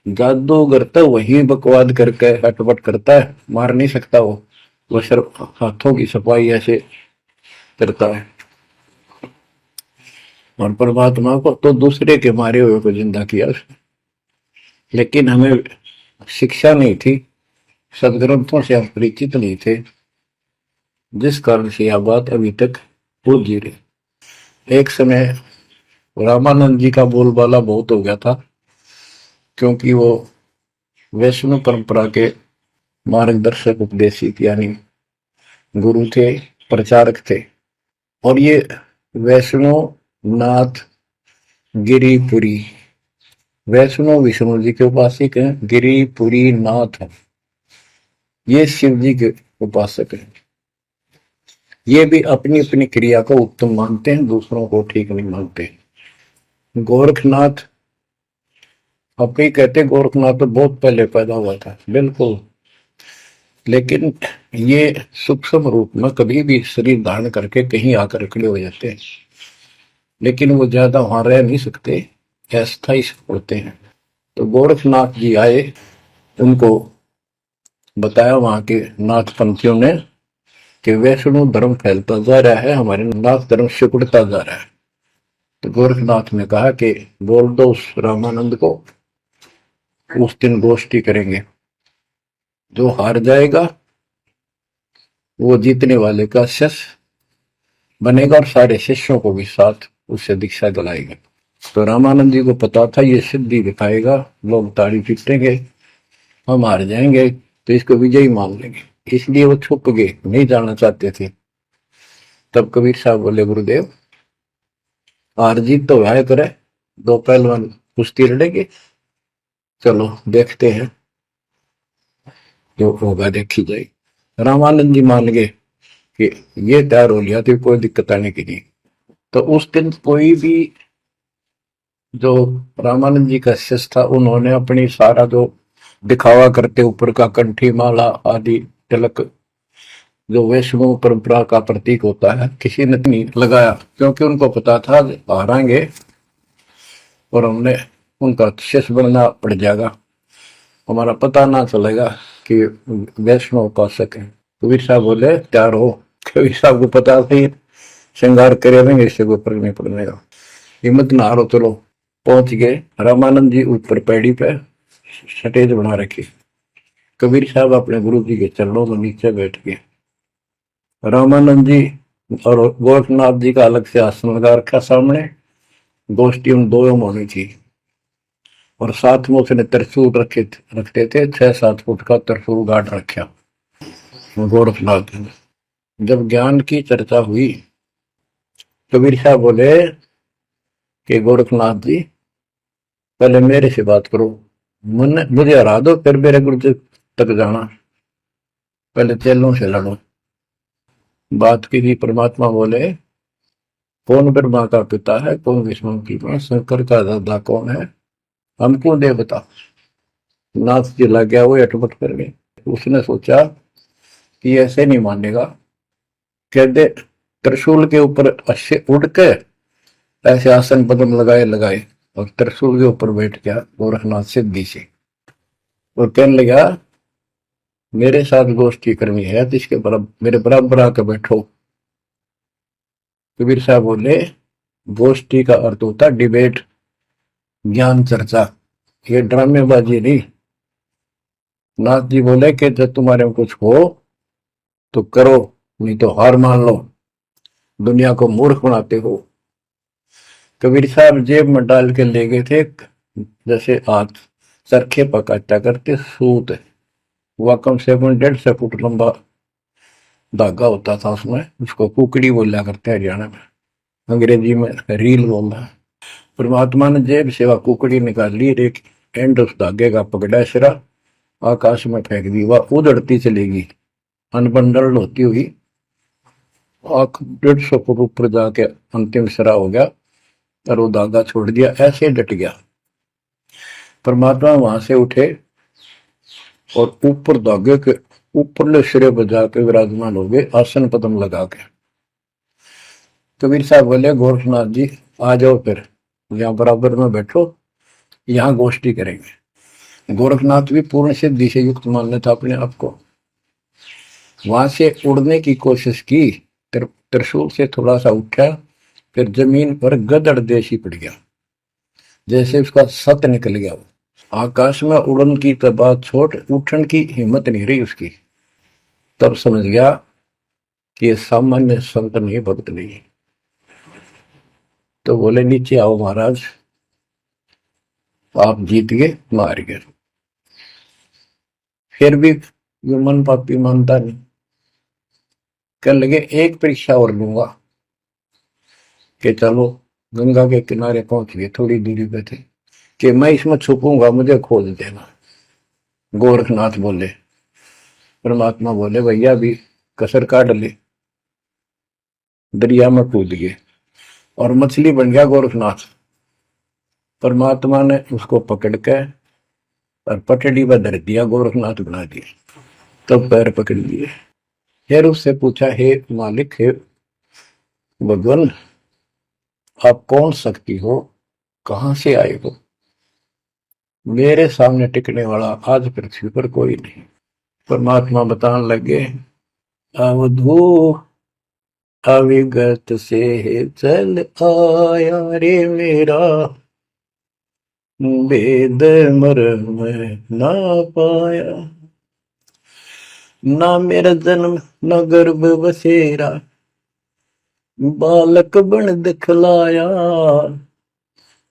[SPEAKER 1] जादूगर तो वही बकवाद करके हटपट करता है, मार नहीं सकता वो सिर्फ हाथों की सफाई ऐसे करता है। और परमात्मा को तो दूसरे के मारे हुए को जिंदा किया उसने। लेकिन हमें शिक्षा नहीं थी, सदग्रंथों से हम परिचित नहीं थे, जिस कारण से यह बात अभी तक भूल जी रही। एक समय रामानंद जी का बोलबाला बहुत हो गया था, क्योंकि वो वैष्णव परंपरा के मार्गदर्शक, उपदेशिक यानी गुरु थे, प्रचारक थे। और ये वैष्णव नाथ गिरिपुरी, वैष्णव विष्णु जी के उपासक हैं, गिरिपुरी नाथ है, ये शिव जी के उपासक हैं। ये भी अपनी अपनी क्रिया को उत्तम मानते हैं, दूसरों को ठीक नहीं मानते। गोरखनाथ आप ही कहते, गोरखनाथ तो बहुत पहले पैदा हुआ था, बिल्कुल, लेकिन ये सूक्ष्म रूप में कभी भी शरीर धारण करके कहीं आकर खड़े हो जाते हैं, लेकिन वो ज्यादा वहां रह नहीं सकते, अस्थायी होते हैं। तो गोरखनाथ जी आए, उनको बताया वहां के नाथ पंथियों ने कि वैष्णव धर्म फैलता जा रहा है, हमारे नाथ धर्म सिकुड़ता जा रहा है। तो गोरखनाथ ने कहा कि बोल दो उस रामानंद को, उस दिन गोष्ठी करेंगे, जो हार जाएगा वो जीतने वाले का शिष्य बनेगा और सारे शिष्यों को भी साथ उससे दीक्षा दिलाएगा। तो रामानंद जी को पता था ये सिद्धि दिखाएगा, लोग ताड़ी पीटेंगे, हम हार जाएंगे, तो इसको विजयी मान लेंगे, इसलिए वो छुप गए, नहीं जाना चाहते थे। तब कबीर साहब बोले, गुरुदेव हार जीत तो वह करे, दो पहलवान कुश्ती लड़ेंगे, चलो देखते हैं, जो होगा देखी जाए। रामानंद जी मान गए कि ये तैयार हो लिया तो कोई दिक्कत आने की नहीं। तो उस दिन कोई भी जो रामानंद जी का शिष्य था, उन्होंने अपनी सारा जो दिखावा करते ऊपर का कंठी माला आदि तिलक जो वैष्णव परंपरा का प्रतीक होता है, किसी ने नहीं लगाया, क्योंकि उनको पता था हारेंगे और हमने उनका शिष्य बनना पड़ जाएगा, हमारा पता ना चलेगा कि वैष्णव उपासक है। कबीर साहब बोले तैयार हो। कबीर साहब को पता था श्रृंगार करे रहेंगे, इससे कोई फर्क नहीं पड़ने का, हिम्मत ना हारो, चलो। पहुंच गए। रामानंद जी ऊपर पैड़ी पे स्टेज बना रखी, कबीर साहब अपने गुरु जी के चरणों में नीचे बैठ गए। रामानंद जी और गोरखनाथ जी का अलग से आसन लगा रखा सामने, गोष्ठी उन दोनों में होनी थी। और साथ में उसने त्रिशूल रखते थे, 6-7 फुट का त्रिशूल गाड़ रखा गोरखनाथ ने। जब ज्ञान की चर्चा हुई, कबीर साहब बोले कि गोरखनाथ जी पहले मेरे से बात करो, मुझे हरा दो, फिर मेरे गुरु जी तक जाना, पहले चेलों से लड़ो। बात की थी। परमात्मा बोले, कौन ब्रह्मा का पिता है, कौन विष्णु की मां, शंकर का दादा कौन है, हमको दे बता। नाथ जी लग गया, वो अटपट कर गए। उसने सोचा कि ऐसे नहीं मानेगा, कह दे त्रिशूल के ऊपर अच्छे उड़ के ऐसे आसन पदम लगाए लगाए और त्रिशूल के ऊपर बैठ गया गोरखनाथ सिद्धि से, और कहने लगा मेरे साथ गोष्ठी करनी है तो इसके बराबर मेरे बराबर आकर बैठो। कबीर साहब बोले, गोष्ठी का अर्थ होता डिबेट, ज्ञान चर्चा, ये ड्रामेबाजी नहीं। नाथ जी बोले कि जब तुम्हारे में कुछ हो तो करो, नहीं तो हार मान लो, दुनिया को मूर्ख बनाते हो। कबीर साहब जेब में डाल के ले गए थे, जैसे हाथ चरखे पकाता करते सूत, वह कम से कम 150 फुट लंबा धागा होता था उसमें, उसको कुकड़ी बोला करते हैं हरियाणा में, अंग्रेजी में रील बोलना है। परमात्मा ने जेब से वह कुकड़ी निकाल ली, एक एंड उस धागे का पकड़ा, सिरा आकाश में फेंक दी, वह उड़ती चलेगी अनबंडल होती हुई, 150 फुट ऊपर जाके अंतिम सिरा हो गया और वो धागा छोड़ दिया, ऐसे डट गया। परमात्मा वहां से उठे और ऊपर धागे के ऊपरले सिरे पर जाके विराजमान हो गए, आसन पदम लगा के। कबीर साहब बोले, गोरखनाथ जी आ जाओ, फिर यहाँ बराबर में बैठो, यहाँ गोष्ठी करेंगे। गोरखनाथ भी पूर्ण सिद्धि से युक्त मान लेता अपने आप को। वहां से उड़ने की कोशिश की, त्रिशूल से थोड़ा सा उठा, फिर जमीन पर गदड़ देशी पड़ गया, जैसे उसका सत निकल गया। आकाश में उड़न की तो बात छोड़, उठन की हिम्मत नहीं रही उसकी। तब समझ गया कि ये सामान्य संत नहीं, भक्त नहीं। तो बोले, नीचे आओ महाराज, आप जीत गए, मार गए। फिर भी ये मन पापी मानता नहीं, कहने लगे एक परीक्षा और लूंगा, कि चलो गंगा के किनारे पहुंच गए, थोड़ी दूरी पे थे, कि मैं इसमें छुपूंगा, मुझे खोज देना। गोरखनाथ बोले। परमात्मा बोले, भैया भी कसर काट ले, दरिया में कूद गए और मछली बन गया गोरखनाथ। परमात्मा ने उसको पकड़ के और पटड़ी पर धर दिया, गोरखनाथ बना दिया। तब पैर पकड़ लिए, फिर उससे पूछा, हे मालिक, हे भगवान, आप कौन शक्ति हो, कहां से आए हो, मेरे सामने टिकने वाला आज पृथ्वी पर कोई नहीं। परमात्मा बताने लगे, अवधू अविगत से चल आया रे मेरा, वेद मर्म ना पाया, ना मेरा जन्म न गर्भ बसेरा, बालक बन दिखलाया,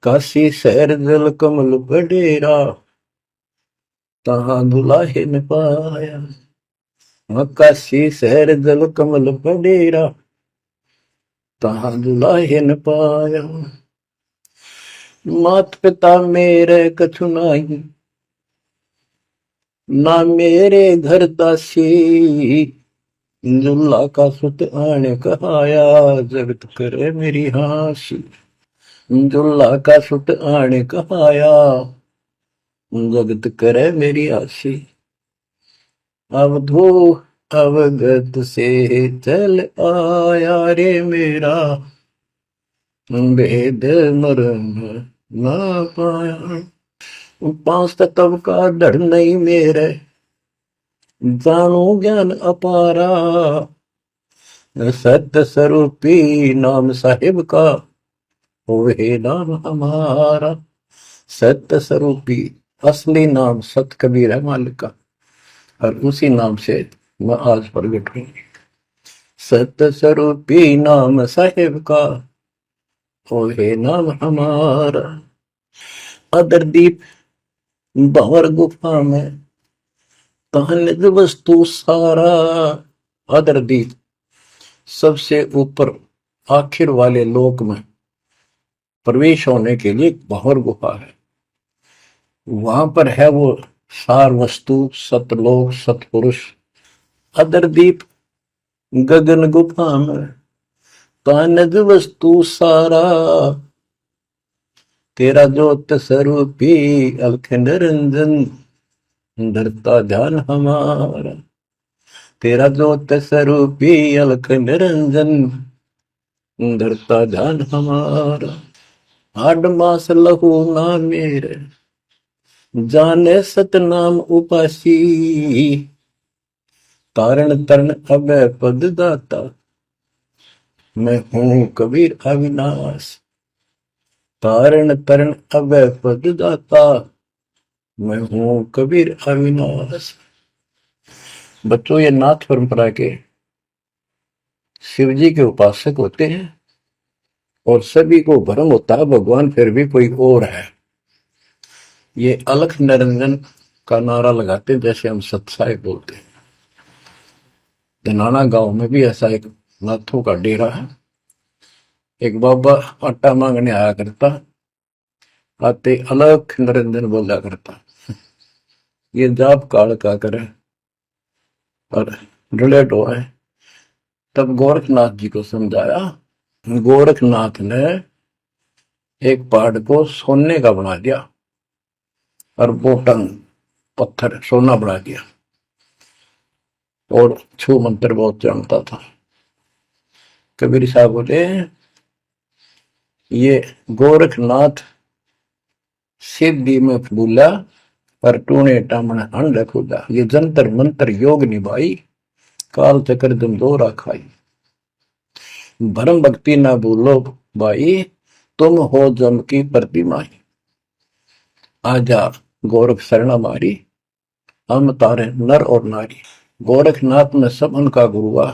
[SPEAKER 1] काशी शहर जल कमल बडेरा, तहां दुलाहे न पाया। काशी शहर जल कमल बडेरा, तहां दुलाहे न पाया। मात पिता मेरे कछु नाही, ना मेरे घर दासी, दुल्ला का सुत आने कहाया, जगत करे मेरी हासी। दुल्ला का सुत आने कहाया, जगत करे मेरी हासी। अवधू अवगत से चल आया रे मेरा, भेद मरण ना पाया। पांच तत्व का धड़ नहीं मेरे, जानू ज्ञान अपारा, सत्य स्वरूपी नाम साहिब का, वही नाम हमारा। सत्य स्वरूपी असली नाम सत कबीर है मालिक का, और उसी नाम से मैं आज प्रकट हूँ। सत्य स्वरूपी नाम साहिब का, वही नाम हमारा। अदरदीप भंवर गुफा में, तहन वस्तु सारा। अदरदीप सबसे ऊपर आखिर वाले लोक में प्रवेश होने के लिए भंवर गुफा है, वहां पर है वो सार वस्तु, सतलोक, सतपुरुष। अदरदीप गगन गुफा में, तानज वस्तु सारा, तेरा ज्योत स्वरूपी अलख निरंजन, धरता ध्यान हमारा। तेरा ज्योत स्वरूपी अलख निरंजन, धरता ध्यान हमारा। हाड मास लहू ना मेरे, जाने सतनाम उपासी, तारण तरण अभय पद दाता, मैं हूं कबीर अविनाश। तारण तरण अभय पद दाता, मैं हूं कबीर अविनाश। बच्चों, ये नाथ परंपरा के शिव जी के उपासक होते हैं और सभी को भ्रम होता है भगवान फिर भी कोई और है। ये अलख निरंजन का नारा लगाते हैं, जैसे हम सतसाई बोलते हैं। धनाना गांव में भी ऐसा एक नाथों का डेरा है। एक बाबा आटा मांगने आया करता, आते अलख निरंजन बोला करता। ये जाप काल का करे और रिलेट हुआ है। तब गोरखनाथ जी को समझाया। गोरखनाथ ने एक पहाड़ को सोने का बना दिया और बोटन पत्थर सोना बना दिया, और छू मंत्र बहुत जानता था। कबीर साहब बोले, ये गोरखनाथ सिद्धि में भूला, पर टूने टामण हंड खुदा। ये जंतर मंत्र योग निभाई, काल चक्र दम दोरा खाई। भरम भक्ति ना भूलो भाई, तुम हो जम की प्रतिमा। आजा गोरख शरण मारी, हम तारे नर और नारी। गोरखनाथ ने सब उनका गुरुआ।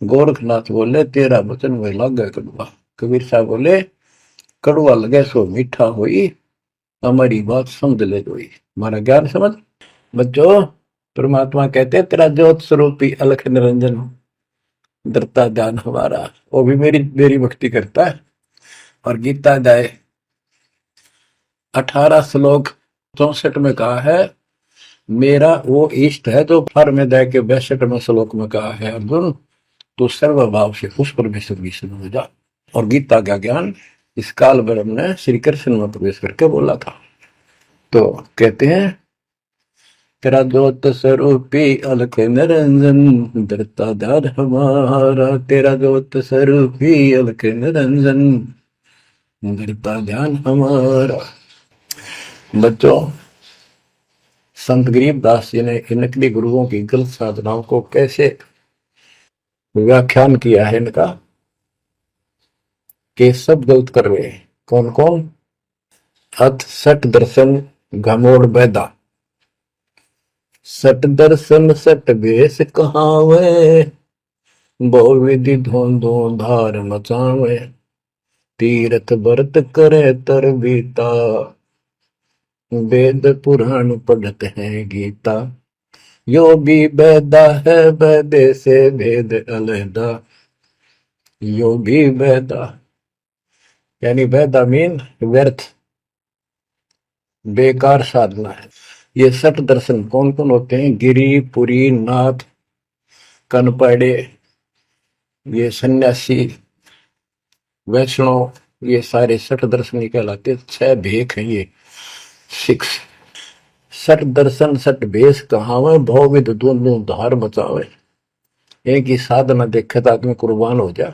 [SPEAKER 1] गोरखनाथ बोले, तेरा वचन वह लागे कड़ुआ। कबीर साहब बोले, कड़ुआ लगे सो मीठा होई, हमारी बात समझ ले जोई। हमारा ज्ञान समझ। बच्चों, परमात्मा कहते हैं, तेरा ज्योत स्वरूपी अलख निरंजन, धरता ध्यान हमारा। वो भी मेरी मेरी भक्ति करता है। और गीता जाए 18 श्लोक 64 में कहा है, मेरा वो इष्ट है जो फर में दे के 62 श्लोक में कहा है, अर्जुन तो सर्वभाव से उस परमेश्वर की शरण में जा। और गीता का ज्ञान इस काल ब्रह्म ने श्री कृष्ण में प्रवेश करके बोला था। तो कहते हैं, तेरा ज्योत स्वरूपी अलख निरंजन, धरता ध्यान हमारा। तेरा ज्योत स्वरूपी अलख निरंजन, धरता ध्यान हमारा। बच्चों, संत गरीबदास जी ने इन नकली गुरुओं की गलत साधनाओं को कैसे व्याख्यान किया है इनका, कि सब गलत कर रहे हैं। कौन कौन? अथ सठ दर्शन घमोड़ बैदा, सट दर्शन सट बेस कहावे, बहु विधि धोंधो धार मचावे, तीरथ व्रत करे तर बीता, वेद पुराण पढ़त है गीता। यो भी वेदा है वेदे से भेद अलहदा, यो भी वेदा यानी वेदा मीन व्यर्थ, बेकार साधना है। ये सठ दर्शन कौन कौन होते हैं? गिरि, पुरी, नाथ, कनपड़े, ये सन्यासी, वैष्णव, ये सारे सठ दर्शन कहलाते। 6 भेख हैं ये, 6। सठ दर्शन सठ भेष कहावे, भव विध दोनों धार बचावे। एक ही साधना देखे तो आदमी कुर्बान हो जा।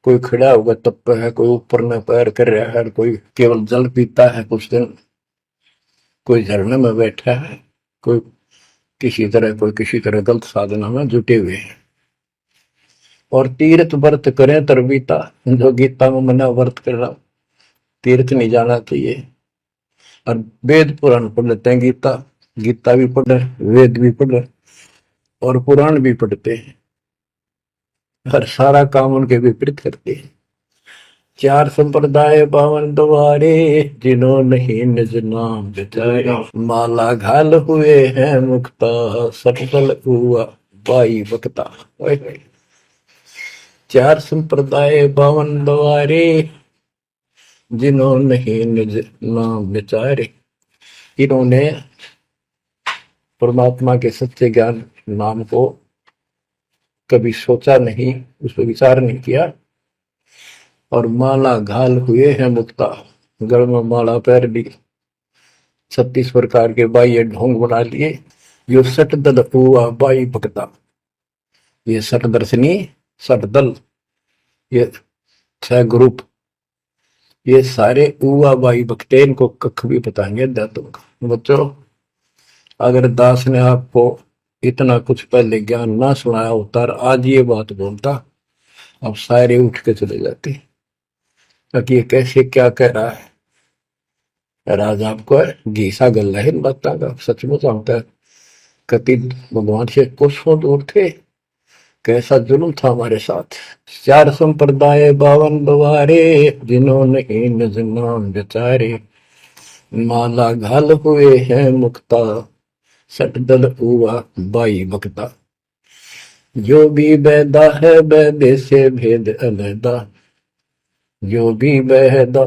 [SPEAKER 1] कोई खड़ा होगा तप है, कोई ऊपर में पैर कर रहा है, कोई केवल जल पीता है कुछ दिन, कोई झरने में बैठा है, कोई किसी तरह गलत साधना में जुटे हुए हैं। और तीर्थ व्रत करें तरबीता, जो गीता में मना व्रत कर रहा, तीर्थ नहीं जाना चाहिए। और वेद पुराण पढ़ लेते हैं, गीता भी पढ़ रहे, वेद भी पढ़ रहे और पुराण भी पढ़ते हैं, हर सारा काम उनके विपरीत करते हैं। 4 संप्रदाय 52 द्वारे, जिन्हों नहीं निज नाम बिचारे, माला घाल हुए हैं मुक्ता, सटल हुआ बाई बकता। 4 संप्रदाय 52 द्वारे, जिन्हों नहीं निज नाम बिचारे। इन्होंने परमात्मा के सच्चे ज्ञान नाम को कभी सोचा नहीं, उस पर विचार नहीं किया, और माला घाल हुए हैं मुक्ता, गल में माला पैर ली, 36 प्रकार के बाह्य ढोंग बना लिए। यो सठ दल हुआ बाई भक्ता, ये सठ दर्शनी, सठ दल, ये 6 ग्रुप, ये सारे उआ बाई भक्ते, इनको कख भी बताएंगे दातों। बच्चों, अगर दास ने आपको इतना कुछ पहले ज्ञान ना सुनाया होता और आज ये बात बोलता, अब सारे उठ के चले जाते कि ये कैसे क्या कह रहा है। राज आपको घीसा गल है इन बातों का, सचमुच होता है। कति भगवान से कोसों दूर थे, कैसा जुल्म था हमारे साथ। 4 संप्रदाय 52 द्वारे, जिन्होंने निज नाम बिचारे, माला घाल हुए हैं मुक्ता, सठ दल हुआ बाई बकता। जो भी बैदा है बैदे से भेद अलहदा, जो भी बैदा।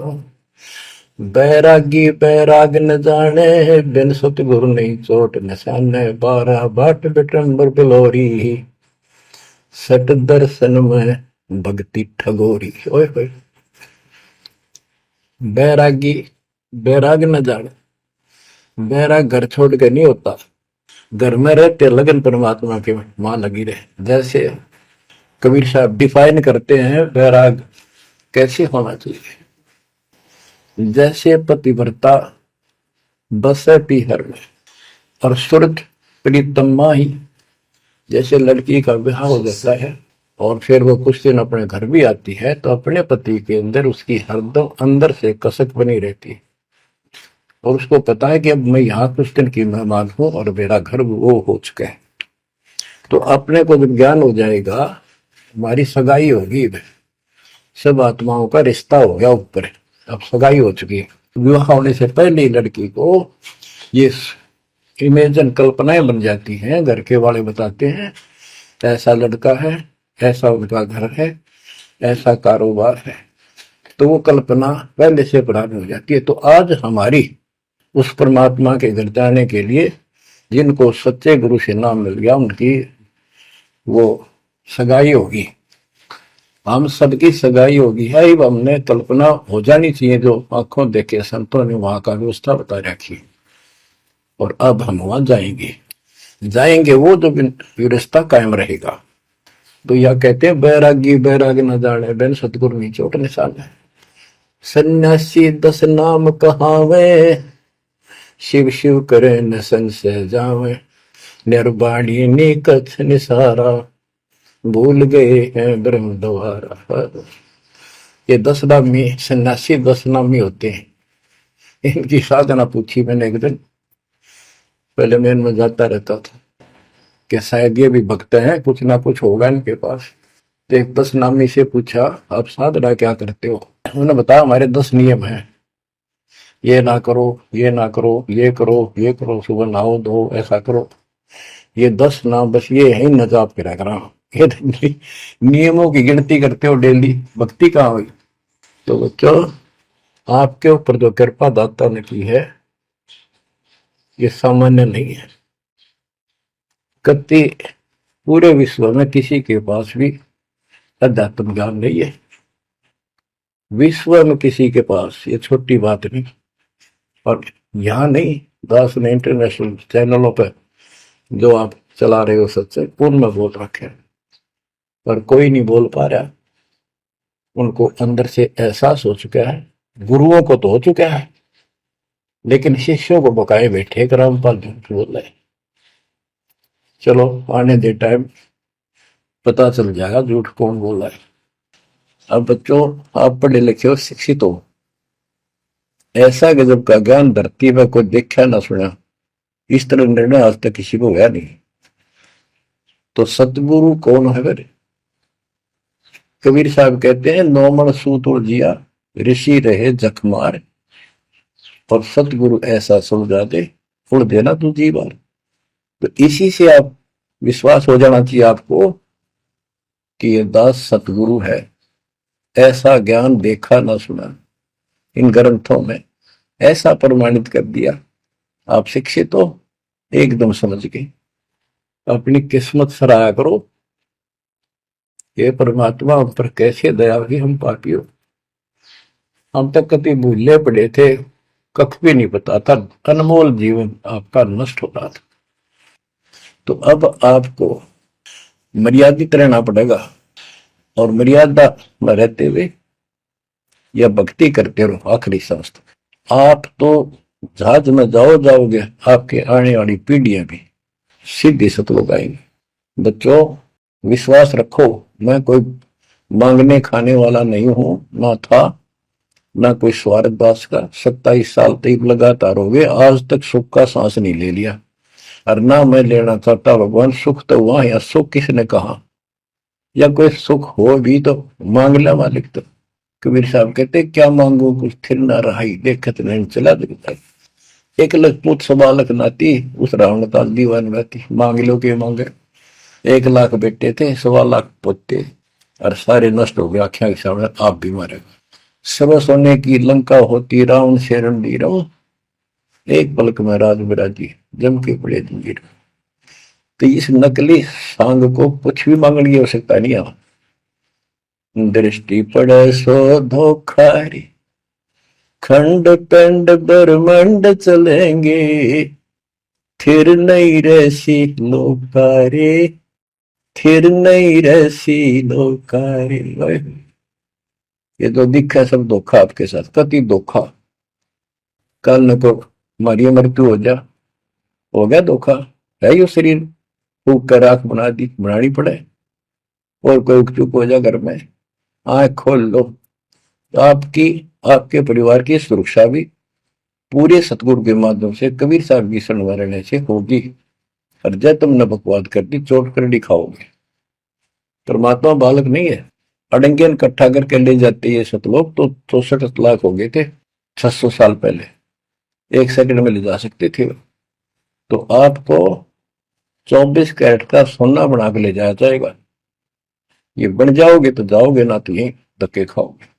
[SPEAKER 1] बैरागी बैराग न जाने, बिन सतगुरु नहीं चोट निशाने, 12 बाट बिटंबर बिलोरी, सट दर्शन में भक्ति ठगोरी। ओए होए, बैरागी बैराग न जाने, बैराग घर छोड़ के नहीं होता, घर में रहते लगन परमात्मा के मां लगी रहे। जैसे कबीर साहब डिफाइन करते हैं बैराग कैसे होना चाहिए, जैसे पतिव्रता बसे पीहर में और सुरत प्रीतम ही, जैसे लड़की का विवाह हो जाता है और फिर वो कुछ दिन अपने घर भी आती है, तो अपने पति के अंदर उसकी हरदम अंदर से कसक बनी रहती है, और उसको पता है कि अब मैं यहाँ कुछ दिन की मेहमान हूं और मेरा घर वो हो चुका है। तो अपने को जब ज्ञान हो जाएगा, हमारी सगाई होगी, सब आत्माओं का रिश्ता हो गया ऊपर, अब सगाई हो चुकी है। विवाह होने से पहले लड़की को ये इमेजन कल्पनाएं बन जाती हैं, घर के वाले बताते हैं ऐसा लड़का है, ऐसा उनका घर है, ऐसा कारोबार है, तो वो कल्पना पहले से पुरानी हो जाती है। तो आज हमारी उस परमात्मा के घर जाने के लिए जिनको सच्चे गुरु से नाम मिल गया, उनकी वो सगाई होगी, हम सबकी सगाई होगी है। अब हमने कल्पना हो जानी चाहिए, जो आंखों देखे संतों ने वहां का व्यवस्था बता रखी, और अब हम वहां जाएंगे वो जो रिश्ता कायम रहेगा। तो यह कहते हैं बैरागी बैराग न जाने, बिन सतगुरु नहीं चोट निशान है। सन्यासी 10 नाम कहावे, शिव शिव करे न संशय जावे, निर्वाणी नी कछ निसारा, भूल गए हैं ब्रह्म द्वारा। ये 10 नामी सन्यासी 10 नामी होते हैं, इनकी साधना पूछी मैंने एक दिन, पहले मैं इनमें जाता रहता था कि शायद ये भी भक्त हैं, कुछ ना कुछ होगा इनके पास। तो एक 10 नामी से पूछा, आप साधना क्या करते हो? उन्होंने बताया, हमारे 10 नियम हैं, ये ना करो, ये ना करो, ये करो, ये करो, सुबह नहाओ धो, ऐसा करो। ये 10 नाम बस ये है न जाप के रख रहा हूँ। ये नियमों की गिनती करते हो डेली, भक्ति कहाँ हुई? तो बच्चों, आपके ऊपर जो कृपा दाता ने की है ये सामान्य नहीं है। कति पूरे विश्व में किसी के पास भी अध्यात्म ज्ञान नहीं है, विश्व में किसी के पास, ये छोटी बात नहीं। और यहाँ नहीं, दास ने इंटरनेशनल चैनलों पर जो आप चला रहे हो सत्संग, उनमें बोल रखे हैं, पर कोई नहीं बोल पा रहा। उनको अंदर से एहसास हो चुका है, गुरुओं को तो हो चुका है, लेकिन शिष्यों को बकाए बैठे कि रामपाल झूठ बोल रहे। चलो आने दे टाइम, पता चल जाएगा झूठ कौन बोल रहा है। अब बच्चों, आप पढ़े लिखे हो, शिक्षित हो, ऐसा गजब का ज्ञान धरती में कोई देखा ना सुना, इस तरह निर्णय आज तक किसी को हुआ नहीं। तो सतगुरु कौन है मेरे? कबीर साहब कहते हैं, नौमण सूत जिया ऋषि रहे जखमार, और सतगुरु ऐसा सुलझा दे उड़ देना तू जी बार। तो इसी से आप विश्वास हो जाना चाहिए आपको कि ये दास सतगुरु है, ऐसा ज्ञान देखा ना सुना, इन ग्रंथों में ऐसा प्रमाणित कर दिया। आप शिक्षित हो, एकदम समझ गए, अपनी किस्मत सराहा करो। ये परमात्मा हम पर कैसे दया हुई, हम पापी हो। हम तक कभी भूले पड़े थे, कख भी नहीं पता था, अनमोल जीवन आपका नष्ट हो रहा था। तो अब आपको मर्यादित रहना पड़ेगा, और मर्यादा में रहते हुए या भक्ति करते रहो आखिरी सांस तक। आप तो जहाज में जाओगे, आपके आने वाली पीढ़ियां भी सीधी सतलोक आएंगी। बच्चों, विश्वास रखो, मैं कोई मांगने खाने वाला नहीं हूं, ना था, ना कोई स्वार्थ दास का। 27 साल तक लगातार हो गए, आज तक सुख का सांस नहीं ले लिया, और ना मैं लेना चाहता। भगवान सुख तो वहां, या सुख किसने कहा? या कोई सुख हो भी तो मांग ला मालिक। तो कबीर साहब कहते, क्या मांगो कुछ थिर ना रहाई, देखत नहीं चला दिखता। 1 लाख पूत 1.25 लाख नाती, उस रावण का दीवान रहती, मांग लो के मांगे। 1 लाख बेटे थे, 1.25 लाख पोते, और सारे नष्ट हो गए आख्या के सामने, आप भी मारेगा। सब सोने की लंका होती, रावण से रणदी रहो, एक पलक में राज बिराजी, जम के पड़े जंजीर। तो इस नकली सांग को कुछ भी मांगने की आवश्यकता नहीं है। दृष्टि पड़े सो धोखारी, खंड पिंड ब्रह्मंड चलेंगे, थिर नहीं रहसी लोकारे, थिर नहीं रहसी लोकारे। ये तो दिखा सब धोखा आपके साथ, कति धोखा। कल न को हमारी मृत्यु हो जा, हो गया धोखा, है यो शरीर फूक कर आंख बनानी पड़े, और कोई उकचुक हो जा घर में, आंख खोल लो। आपकी, आपके परिवार की सुरक्षा भी पूरे सतगुरु के माध्यम से, कबीर साहब की शरण में रहने से होगी। और जब तुमने बकवाद कर दी, चोट कर दिखाओगे। परमात्मा बालक नहीं है, अड़ंगियन इकट्ठा करके ले जाते ये सतलोक, तो 64 लाख हो गए थे 600 साल पहले, 1 सेकंड में ले जा सकते थे। तो आपको 24 कैरेट का सोना बना के ले जाया जाएगा। ये बन जाओगे तो जाओगे, ना तो यही धक्के खाओगे।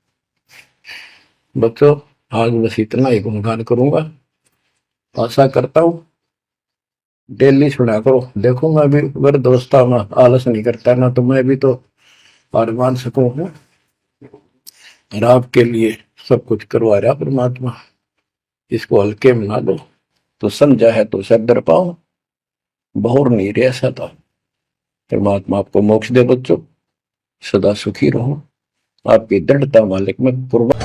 [SPEAKER 1] बच्चों, आज बस इतना ही गुणगान करूंगा, आशा करता हूं डेली सुना करो। देखो, मैं भी वृद्धावस्था में आलस नहीं करता ना, तो मैं भी तो हार मान सकूं। और आपके लिए सब कुछ करवा रहा परमात्मा, इसको हल्के में ना लो। तो समझा है तो सर दर पाओ, बहुर नहीं रह सकता। परमात्मा आपको मोक्ष दे बच्चों, सदा सुखी रहो। आपकी दृढ़ता मालिक में कुर्बान।